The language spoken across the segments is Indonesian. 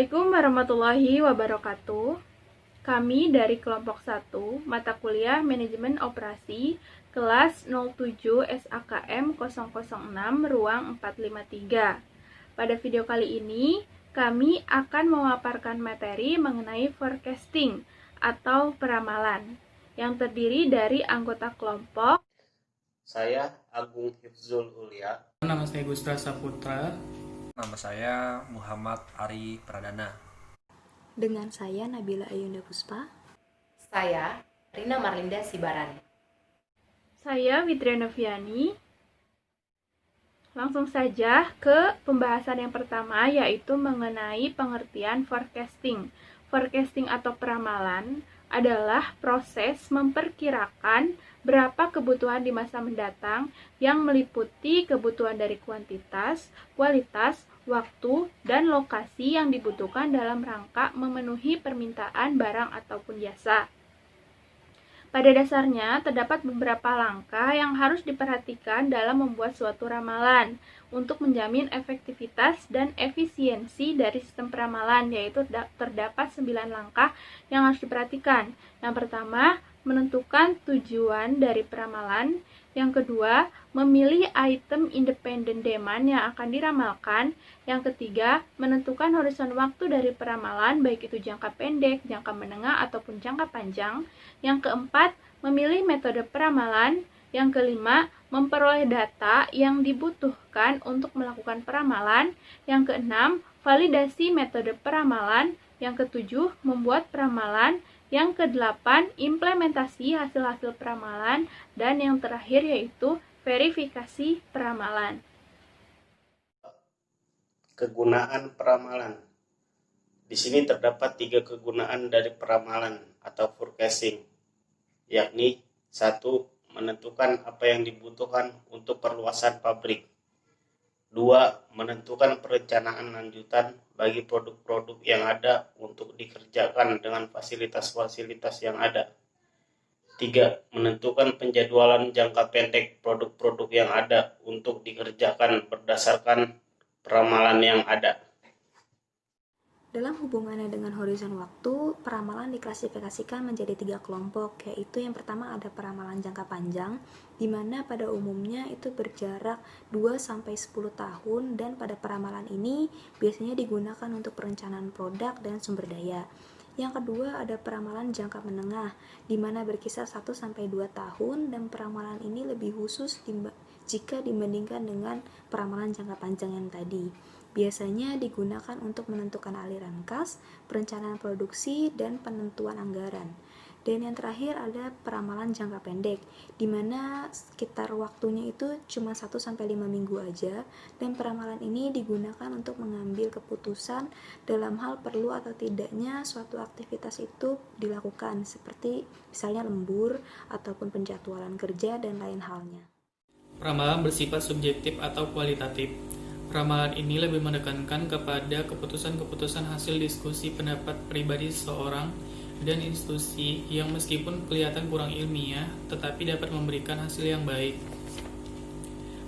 Assalamualaikum warahmatullahi wabarakatuh. Kami dari kelompok 1, mata kuliah Manajemen Operasi, kelas 07 SAKM 006, ruang 453. Pada video kali ini, kami akan memaparkan materi mengenai forecasting atau peramalan, yang terdiri dari anggota kelompok. Saya Agung Hifzul Ulia. Nama saya Gustra Saputra. Nama saya Muhammad Ari Pradana. Dengan saya Nabila Ayunda Puspa. Saya Rina Marlinda Sibarani. Saya Widria Noviani. Langsung saja ke pembahasan yang pertama, yaitu mengenai pengertian forecasting. Forecasting atau peramalan adalah proses memperkirakan berapa kebutuhan di masa mendatang yang meliputi kebutuhan dari kuantitas, kualitas, waktu, dan lokasi yang dibutuhkan dalam rangka memenuhi permintaan barang ataupun jasa. Pada dasarnya, terdapat beberapa langkah yang harus diperhatikan dalam membuat suatu ramalan untuk menjamin efektivitas dan efisiensi dari sistem peramalan, yaitu terdapat 9 langkah yang harus diperhatikan. Yang pertama, menentukan tujuan dari peramalan. Yang kedua, memilih item independent demand yang akan diramalkan. Yang ketiga, menentukan horizon waktu dari peramalan, baik itu jangka pendek, jangka menengah, ataupun jangka panjang. Yang keempat, memilih metode peramalan. Yang kelima, memperoleh data yang dibutuhkan untuk melakukan peramalan. Yang keenam, validasi metode peramalan. Yang ketujuh, membuat peramalan. Yang kedelapan, implementasi hasil-hasil peramalan. Dan yang terakhir yaitu verifikasi peramalan. Kegunaan peramalan. Di sini terdapat 3 kegunaan dari peramalan atau forecasting, yakni 1. Menentukan apa yang dibutuhkan untuk perluasan pabrik. 2. Menentukan perencanaan lanjutan bagi produk-produk yang ada untuk dikerjakan dengan fasilitas-fasilitas yang ada. 3. Menentukan penjadwalan jangka pendek produk-produk yang ada untuk dikerjakan berdasarkan peramalan yang ada. Dalam hubungannya dengan horizon waktu, peramalan diklasifikasikan menjadi 3 kelompok, yaitu yang pertama ada peramalan jangka panjang, di mana pada umumnya itu berjarak 2-10 tahun, dan pada peramalan ini biasanya digunakan untuk perencanaan produk dan sumber daya. Yang kedua ada peramalan jangka menengah, di mana berkisar 1-2 tahun, dan peramalan ini lebih khusus jika dibandingkan dengan peramalan jangka panjang yang tadi. Biasanya digunakan untuk menentukan aliran kas, perencanaan produksi, dan penentuan anggaran. Dan yang terakhir ada peramalan jangka pendek, di mana sekitar waktunya itu cuma 1-5 minggu aja, dan peramalan ini digunakan untuk mengambil keputusan dalam hal perlu atau tidaknya suatu aktivitas itu dilakukan, seperti misalnya lembur, ataupun penjadwalan kerja, dan lain halnya. Peramalan bersifat subjektif atau kualitatif. Peramalan ini lebih menekankan kepada keputusan-keputusan hasil diskusi pendapat pribadi seseorang dan institusi yang meskipun kelihatan kurang ilmiah, tetapi dapat memberikan hasil yang baik.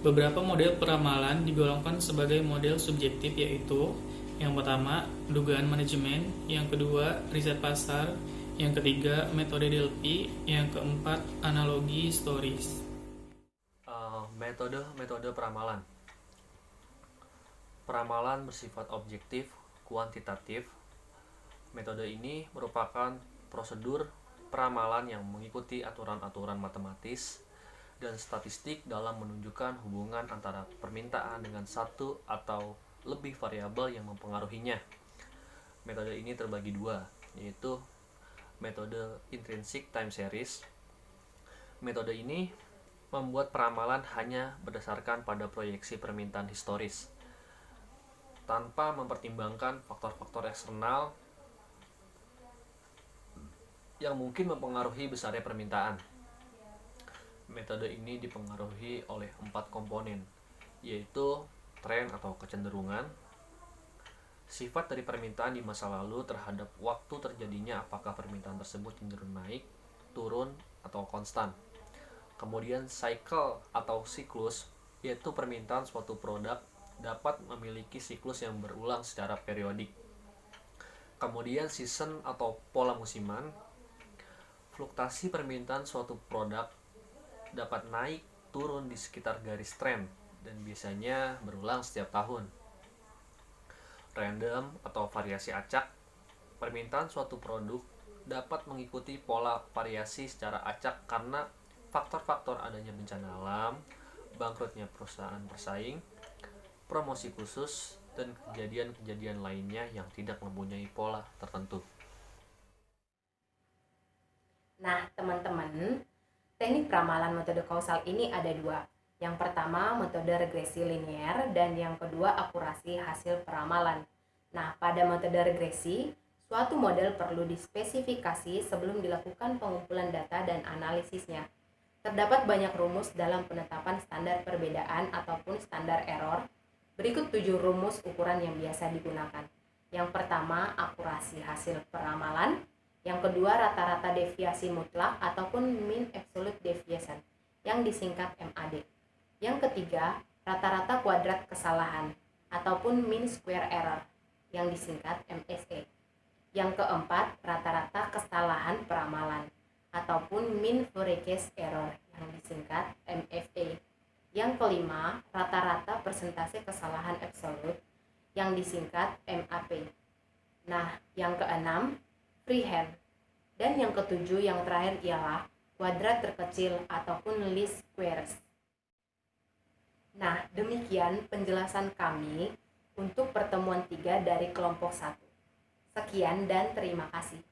Beberapa model peramalan digolongkan sebagai model subjektif, yaitu yang pertama, dugaan manajemen, yang kedua, riset pasar, yang ketiga, metode DLP, yang keempat, analogi historis. Metode peramalan. Peramalan bersifat objektif, kuantitatif. Metode ini merupakan prosedur peramalan yang mengikuti aturan-aturan matematis dan statistik dalam menunjukkan hubungan antara permintaan dengan satu atau lebih variabel yang mempengaruhinya. Metode ini terbagi dua, yaitu metode intrinsic time series. Metode ini membuat peramalan hanya berdasarkan pada proyeksi permintaan historis, tanpa mempertimbangkan faktor-faktor eksternal yang mungkin mempengaruhi besarnya permintaan. Metode ini dipengaruhi oleh 4 komponen, yaitu tren atau kecenderungan, sifat dari permintaan di masa lalu terhadap waktu terjadinya apakah permintaan tersebut cenderung naik, turun, atau konstan. Kemudian cycle atau siklus, yaitu permintaan suatu produk dapat memiliki siklus yang berulang secara periodik. Kemudian season atau pola musiman. Fluktuasi permintaan suatu produk dapat naik turun di sekitar garis tren dan biasanya berulang setiap tahun. Random atau variasi acak. Permintaan suatu produk dapat mengikuti pola variasi secara acak karena faktor-faktor adanya bencana alam, bangkrutnya perusahaan bersaing, promosi khusus, dan kejadian-kejadian lainnya yang tidak mempunyai pola tertentu. Nah, teman-teman, teknik ramalan metode kausal ini ada dua. Yang pertama, metode regresi linear, dan yang kedua, akurasi hasil peramalan. Nah, pada metode regresi, suatu model perlu dispesifikasi sebelum dilakukan pengumpulan data dan analisisnya. Terdapat banyak rumus dalam penetapan standar perbedaan ataupun standar error. Berikut 7 rumus ukuran yang biasa digunakan. Yang pertama, akurasi hasil peramalan. Yang kedua, rata-rata deviasi mutlak ataupun mean absolute deviation, yang disingkat MAD. Yang ketiga, rata-rata kuadrat kesalahan ataupun mean square error, yang disingkat MSE. Yang keempat, rata-rata kesalahan peramalan ataupun mean forecast error, yang disingkat MFA. Yang kelima, rata-rata persentase kesalahan absolut, yang disingkat MAP. Nah, yang keenam, freehand. Dan yang ketujuh, yang terakhir ialah kuadrat terkecil ataupun least squares. Nah, demikian penjelasan kami untuk pertemuan 3 dari kelompok 1. Sekian dan terima kasih.